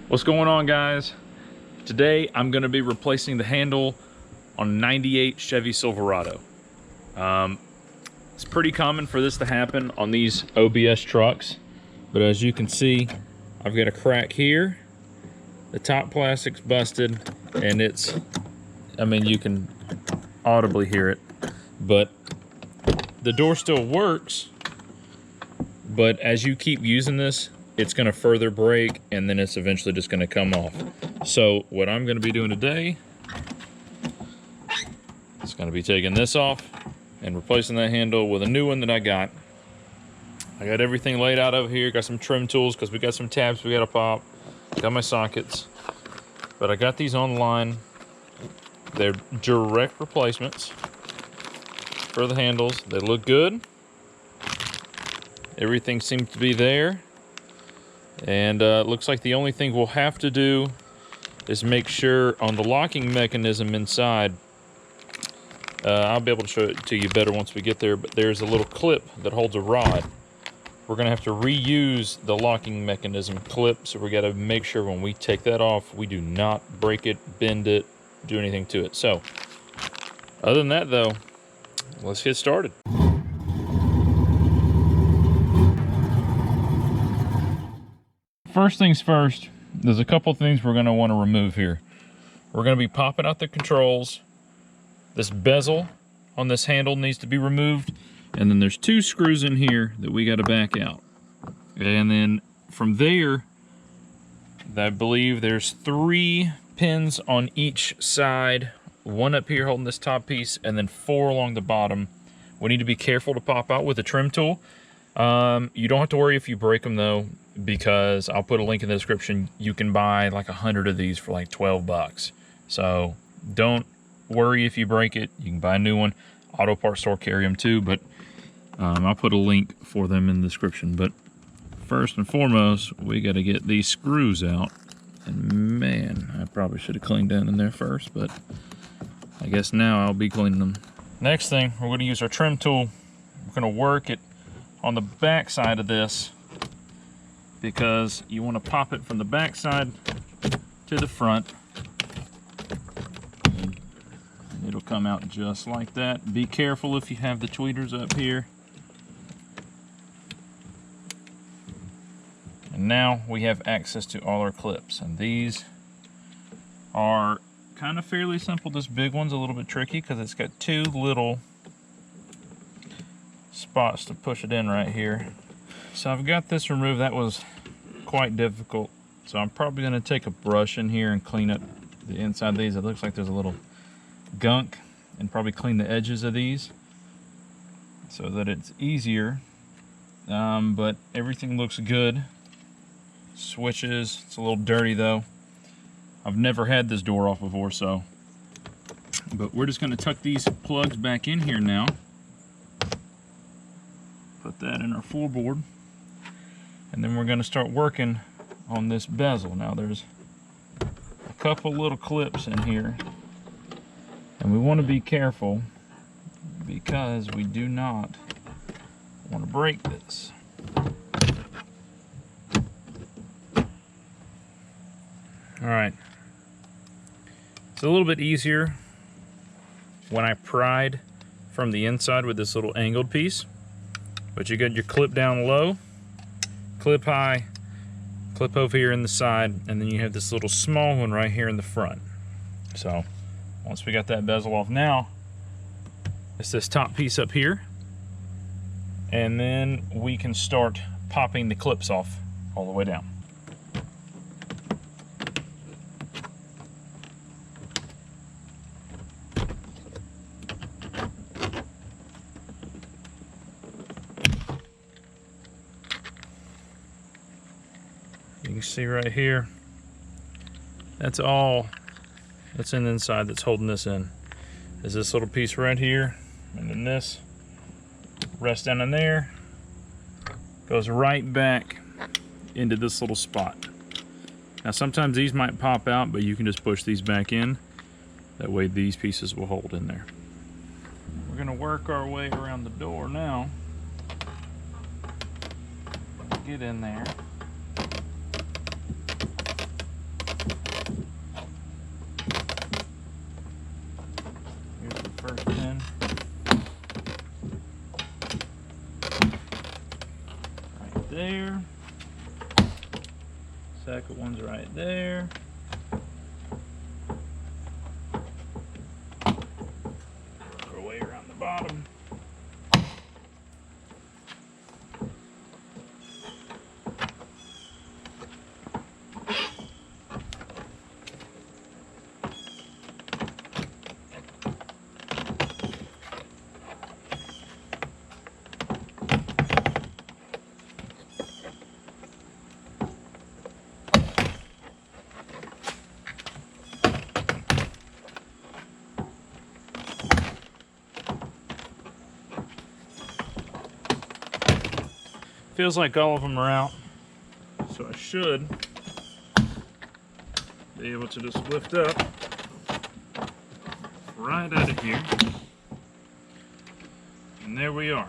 What's going on, guys? Today I'm going to be replacing the handle on a 98 Chevy Silverado. It's pretty common for this to happen on these OBS trucks, but as you can see, I've got a crack here. The top plastic's busted, and you can audibly hear it, but the door still works. But as you keep using this, it's going to further break, and then it's eventually just going to come off. So what I'm going to be doing today is going to be taking this off and replacing that handle with a new one that I got. I got everything laid out over here. Got some trim tools because we got some tabs we got to pop. Got my sockets. But I got these online. They're direct replacements for the handles. They look good. Everything seems to be there. And it looks like the only thing we'll have to do is make sure on the locking mechanism inside, I'll be able to show it to you better once we get there, but there's a little clip that holds a rod. We're gonna have to reuse the locking mechanism clip, so we gotta make sure when we take that off, we do not break it, bend it, do anything to it. So, other than that though, let's get started. First things first, there's a couple things we're going to want to remove here. We're going to be popping out the controls. This bezel on this handle needs to be removed. And then there's 2 screws in here that we got to back out. And then from there, I believe there's 3 pins on each side. 1 up here holding this top piece, and then 4 along the bottom. We need to be careful to pop out with a trim tool. You don't have to worry if you break them though, because I'll put a link in the description. You can buy like 100 of these for like 12 bucks. So don't worry if you break it. You can buy a new one. Auto parts store carry them too, but I'll put a link for them in the description. But first and foremost, we got to get these screws out. And man, I probably should have cleaned down in there first, but I guess now I'll be cleaning them. Next thing, we're going to use our trim tool. We're going to work it on the back side of this, because you want to pop it from the back side to the front. And it'll come out just like that. Be careful if you have the tweeters up here. And now we have access to all our clips, and these are kind of fairly simple. This big one's a little bit tricky because it's got 2 little spots to push it in right here. So I've got this removed. That was quite difficult. So I'm probably going to take a brush in here and clean up the inside of these. It looks like there's a little gunk, and probably clean the edges of these so that it's easier. But everything looks good. Switches, it's a little dirty though. I've never had this door off before, so. But we're just going to tuck these plugs back in here now. Put that in our floorboard, and then we're going to start working on this bezel. Now there's a couple little clips in here, and we want to be careful because we do not want to break this. All right, it's a little bit easier when I pried from the inside with this little angled piece. But you got your clip down low, clip high, clip over here in the side, and then you have this little small one right here in the front. So once we got that bezel off, now it's this top piece up here, and then we can start popping the clips off all the way down. You can see right here, that's all that's in the inside that's holding this in. Is this little piece right here, and then this rests down in there, goes right back into this little spot. Now sometimes these might pop out, but you can just push these back in. That way these pieces will hold in there. We're gonna work our way around the door now. Get in there. there. Second one's right there. Work our way around the bottom. Feels like all of them are out, so I should be able to just lift up right out of here, and there we are.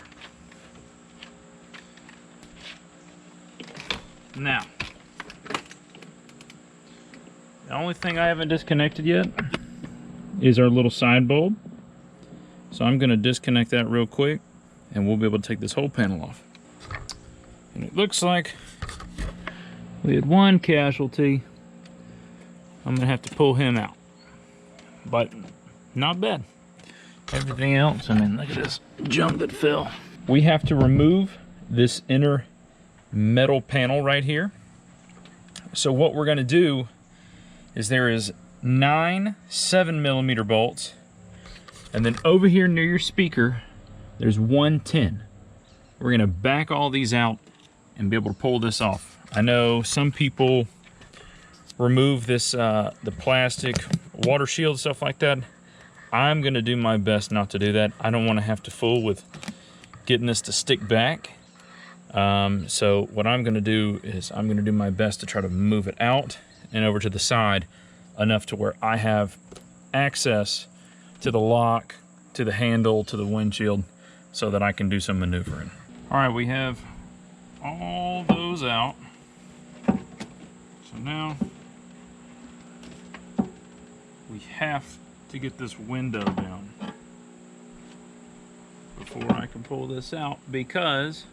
Now, the only thing I haven't disconnected yet is our little side bulb, so I'm going to disconnect that real quick, and we'll be able to take this whole panel off. And it looks like we had one casualty. I'm gonna have to pull him out, but not bad. Everything else, I mean, look at this junk that fell. We have to remove this inner metal panel right here. So what we're gonna do is there is 9 7mm bolts, and then over here near your speaker, there's 1 10. We're gonna back all these out and be able to pull this off. I know some people remove this, the plastic water shield, stuff like that. I'm gonna do my best not to do that. I don't wanna have to fool with getting this to stick back. So what I'm gonna do is I'm gonna do my best to try to move it out and over to the side enough to where I have access to the lock, to the handle, to the windshield, so that I can do some maneuvering. All right, we have all those out. So now we have to get this window down before I can pull this out, because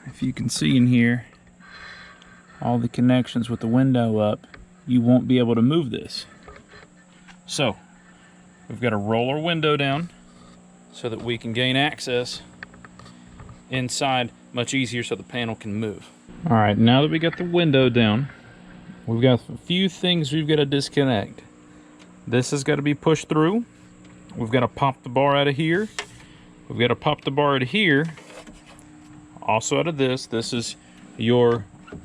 if you can see in here all the connections with the window up, you won't be able to move this. So we've got to roll our window down so that we can gain access inside much easier, so the panel can move. All right, now that we got the window down, we've got a few things we've got to disconnect. This has got to be pushed through. We've got to pop the bar out of here. We've got to pop the bar out of here. Also out of this. This is your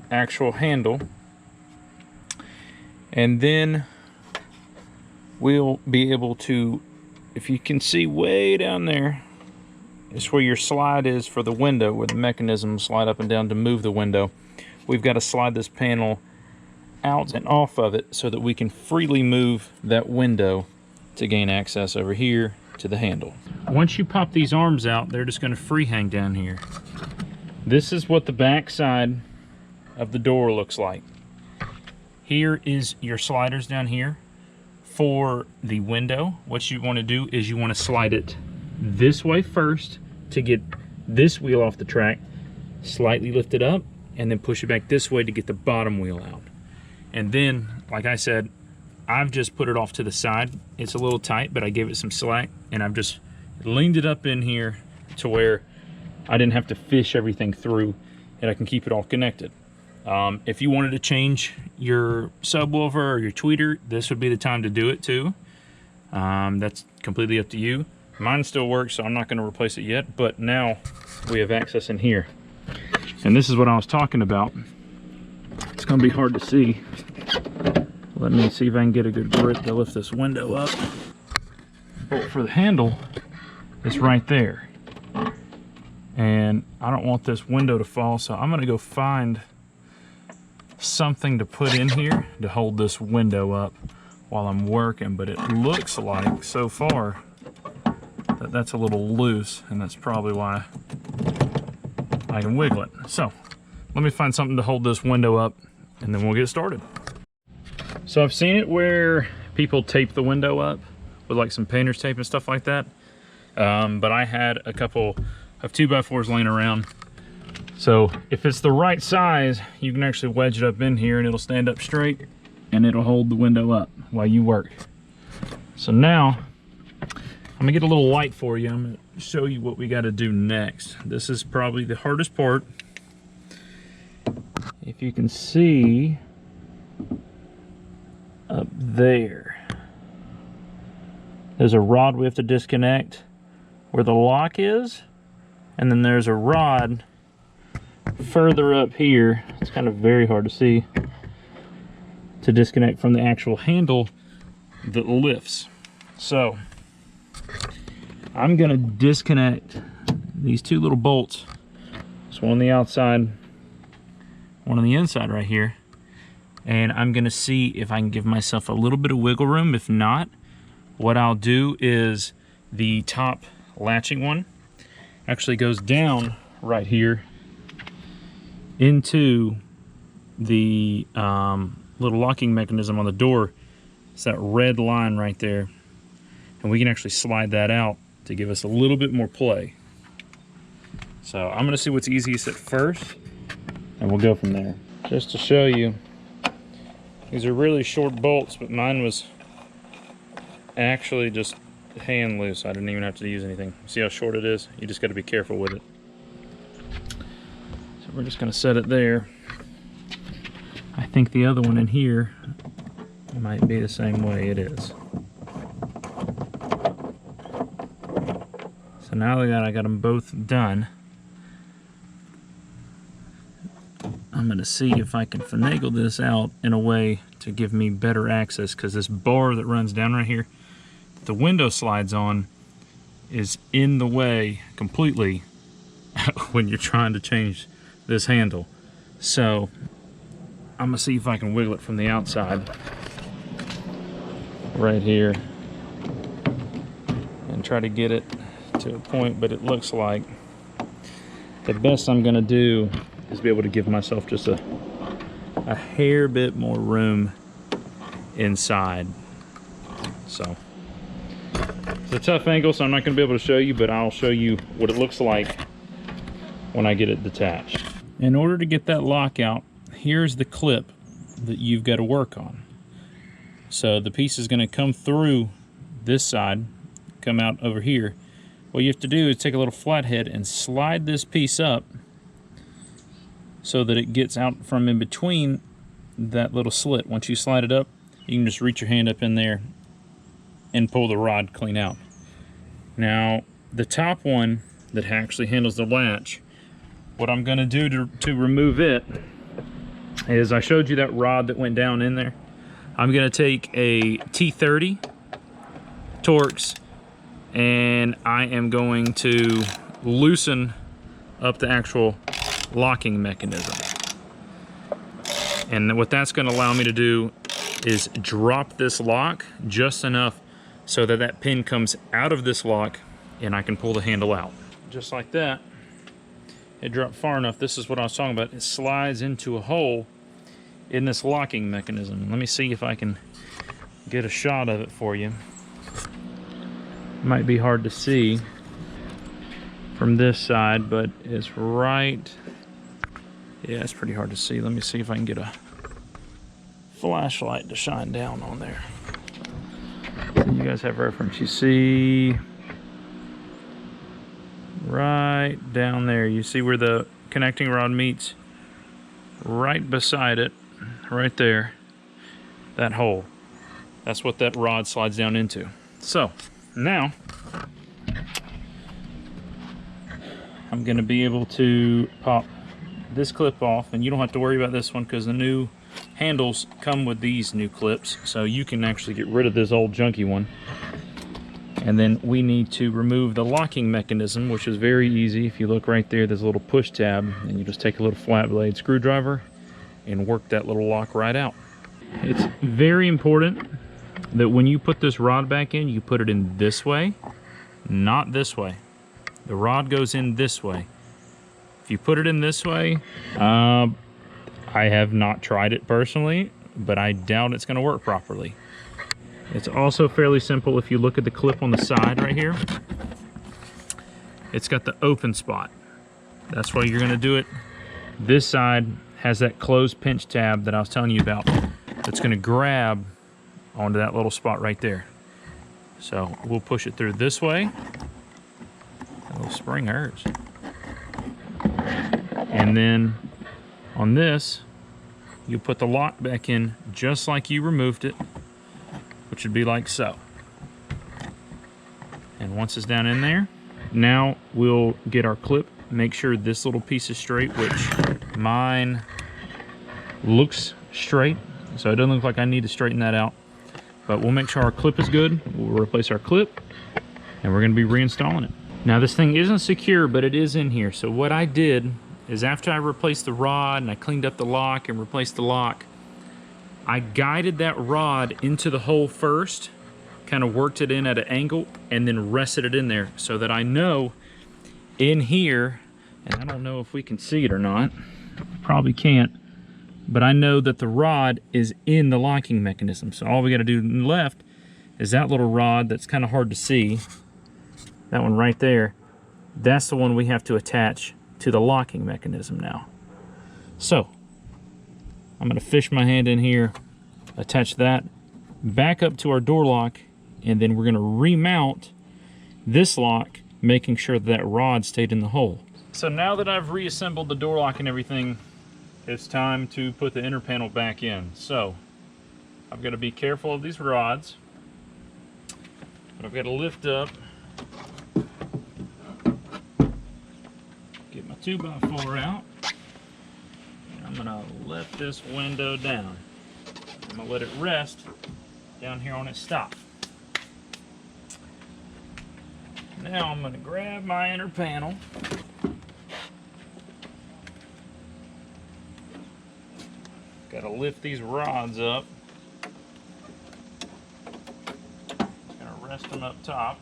actual handle. And then we'll be able to, if you can see way down there, it's where your slide is for the window, where the mechanism slide up and down to move the window. We've got to slide this panel out and off of it so that we can freely move that window to gain access over here to the handle. Once you pop these arms out, they're just going to free hang down here. This is what the back side of the door looks like. Here is your sliders down here for the window. What you want to do is you want to slide it this way first to get this wheel off the track, slightly lift it up, and then push it back this way to get the bottom wheel out. And then, like I said, I've just put it off to the side. It's a little tight, but I gave it some slack, and I've just leaned it up in here to where I didn't have to fish everything through, and I can keep it all connected. If you wanted to change your subwoofer or your tweeter, this would be the time to do it too. That's completely up to you. Mine still works, so I'm not going to replace it yet, but now we have access in here. And this is what I was talking about. It's going to be hard to see. Let me see if I can get a good grip to lift this window up. Bolt for the handle is right there. And I don't want this window to fall, so I'm going to go find something to put in here to hold this window up while I'm working. But it looks like, so far, that that's a little loose, and that's probably why I can wiggle it. So let me find something to hold this window up, and then we'll get started. So I've seen it where people tape the window up with like some painter's tape and stuff like that. But I had a couple of 2x4s laying around, So if it's the right size, you can actually wedge it up in here and it'll stand up straight and it'll hold the window up while you work. So now I'm gonna get a little light for you. I'm gonna show you what we gotta do next. This is probably the hardest part. If you can see up there, there's a rod we have to disconnect where the lock is, and then there's a rod further up here. It's kind of very hard to see, to disconnect from the actual handle that lifts. So I'm gonna disconnect these two little bolts. There's one on the outside, one on the inside right here. And I'm gonna see if I can give myself a little bit of wiggle room. If not, what I'll do is the top latching one actually goes down right here into the little locking mechanism on the door. It's that red line right there. And we can actually slide that out to give us a little bit more play. So I'm gonna see what's easiest at first, and we'll go from there. Just to show you, these are really short bolts, but mine was actually just hand loose. I didn't even have to use anything. See how short it is? You just gotta be careful with it. So we're just gonna set it there. I think the other one in here might be the same way. It is. So now that I got them both done, I'm gonna see if I can finagle this out in a way to give me better access, because this bar that runs down right here, the window slides on, is in the way completely when you're trying to change this handle. So I'm gonna see if I can wiggle it from the outside right here and try to get it to a point, but it looks like the best I'm gonna do is be able to give myself just a hair bit more room inside. So it's a tough angle, so I'm not gonna be able to show you, but I'll show you what it looks like when I get it detached. In order to get that lock out, here's the clip that you've got to work on. So the piece is gonna come through this side, come out over here. What you have to do is take a little flathead and slide this piece up so that it gets out from in between that little slit. Once you slide it up, you can just reach your hand up in there and pull the rod clean out. Now, the top one that actually handles the latch, what I'm gonna do to remove it is, I showed you that rod that went down in there. I'm gonna take a T30 Torx and I am going to loosen up the actual locking mechanism. And what that's going to allow me to do is drop this lock just enough so that that pin comes out of this lock and I can pull the handle out. Just like that. It dropped far enough. This is what I was talking about. It slides into a hole in this locking mechanism. Let me see if I can get a shot of it for you. Might be hard to see from this side, but it's right. Yeah, it's pretty hard to see. Let me see if I can get a flashlight to shine down on there, so you guys have reference. You see right down there, you see where the connecting rod meets? Right beside it, right there, that hole. That's what that rod slides down into. So now I'm going to be able to pop this clip off, and you don't have to worry about this one because the new handles come with these new clips, so you can actually get rid of this old junky one. And then we need to remove the locking mechanism, which is very easy. If you look right there, there's a little push tab, and you just take a little flat blade screwdriver and work that little lock right out. It's very important that when you put this rod back in, you put it in this way, not this way. The rod goes in this way. If you put it in this way, I have not tried it personally, but I doubt it's gonna work properly. It's also fairly simple. If you look at the clip on the side right here, it's got the open spot. That's why you're gonna do it This side has that closed pinch tab that I was telling you about. That's going to grab onto that little spot right there. So we'll push it through this way. That little spring hurts. And then on this, you put the lock back in just like you removed it, which would be like so. And once it's down in there, now we'll get our clip, make sure this little piece is straight, which mine looks straight, so it doesn't look like I need to straighten that out. But we'll make sure our clip is good. We'll replace our clip, and we're gonna be reinstalling it. Now this thing isn't secure, but it is in here. So what I did is after I replaced the rod and I cleaned up the lock and replaced the lock, I guided that rod into the hole first, kind of worked it in at an angle, and then rested it in there so that I know in here, and I don't know if we can see it or not, probably can't, but I know that the rod is in the locking mechanism. So all we got to do left is that little rod that's kind of hard to see, that one right there, that's the one we have to attach to the locking mechanism now. So I'm going to fish my hand in here, attach that back up to our door lock, and then we're going to remount this lock, making sure that rod stayed in the hole. So now that I've reassembled the door lock and everything, it's time to put the inner panel back in. So I've got to be careful of these rods, but I've got to lift up, get my 2x4 out, and I'm going to let this window down. I'm going to let it rest down here on its stop. Now I'm going to grab my inner panel. Got to lift these rods up. Gonna rest them up top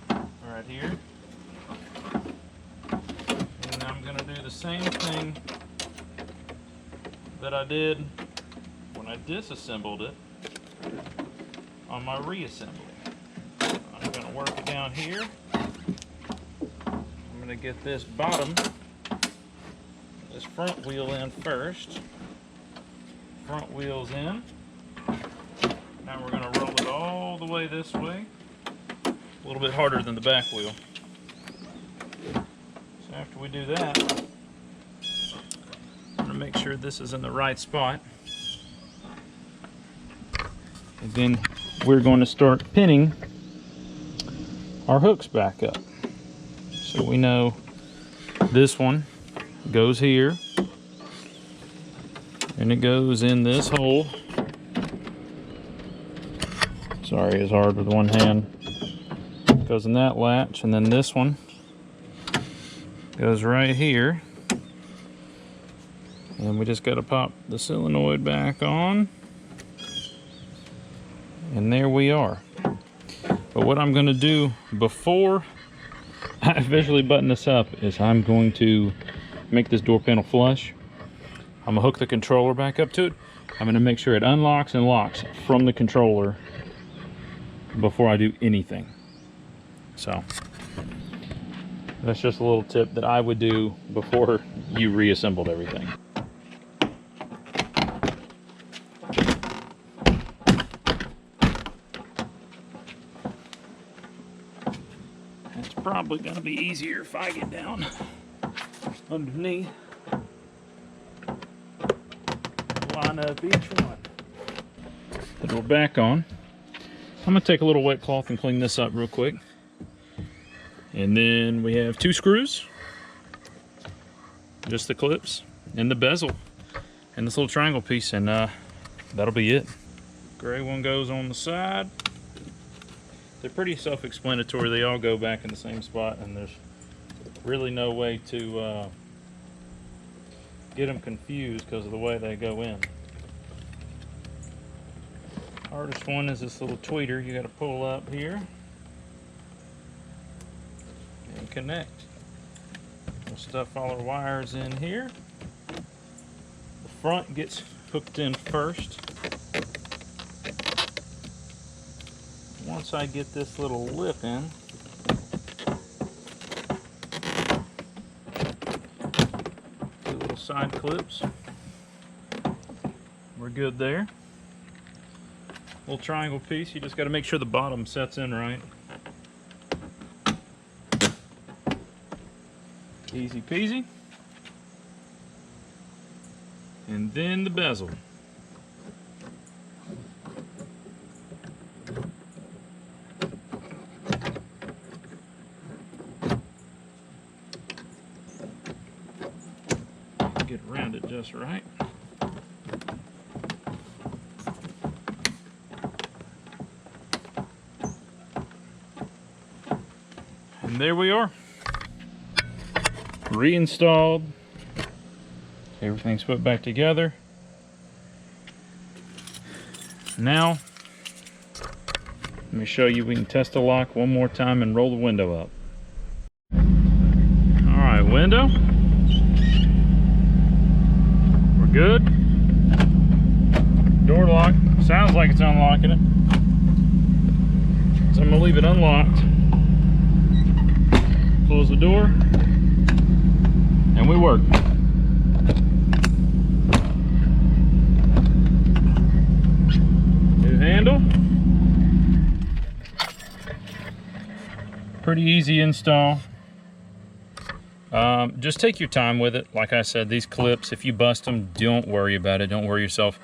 right here. And I'm going to do the same thing that I did when I disassembled it on my reassembly. I'm going to work it down here. I'm going to get this front wheel in first. Front wheel's in. Now we're going to roll it all the way this way. A little bit harder than the back wheel. So after we do that, I'm going to make sure this is in the right spot. And then we're going to start pinning our hooks back up. So we know this one goes here, and it goes in this hole. Sorry, it's hard with one hand. It goes in that latch, and then this one goes right here. And we just got to pop the solenoid back on, and there we are. But what I'm going to do before I officially button this up is I'm going to make this door panel flush. I'm going to hook the controller back up to it. I'm going to make sure it unlocks and locks from the controller before I do anything. So that's just a little tip that I would do before you reassembled everything. It's probably going to be easier if I get down underneath. Line up each one. Put it back on. I'm going to take a little wet cloth and clean this up real quick. And then we have 2 screws, just the clips and the bezel and this little triangle piece, and that'll be it. Gray one goes on the side. They're pretty self-explanatory. They all go back in the same spot, and there's really no way to get them confused because of the way they go in. Hardest one is this little tweeter. You got to pull up here and connect. We'll stuff all our wires in here. The front gets hooked in first. Once I get this little lip in, side clips. We're good there. Little triangle piece, you just got to make sure the bottom sets in right. Easy peasy. And then the bezel. Get around it just right. And there we are. Reinstalled. Everything's put back together. Now, let me show you, we can test the lock one more time and roll the window up. All right, window. We're good. Door lock. Sounds like it's unlocking it. So I'm gonna leave it unlocked. Close the door. And we work. New handle. Pretty easy install. Just take your time with it. Like I said, these clips, if you bust them, don't worry about it. Don't worry yourself.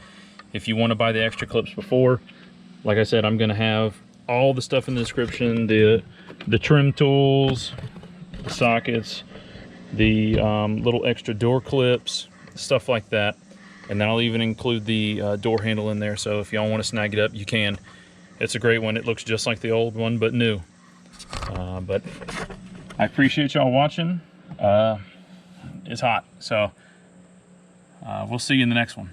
If you want to buy the extra clips before, like I said, I'm going to have all the stuff in the description, the trim tools, the sockets, the little extra door clips, stuff like that. And then I'll even include the door handle in there, so if y'all want to snag it up, you can. It's a great one. It looks just like the old one, but new. But I appreciate y'all watching. It's hot, so we'll see you in the next one.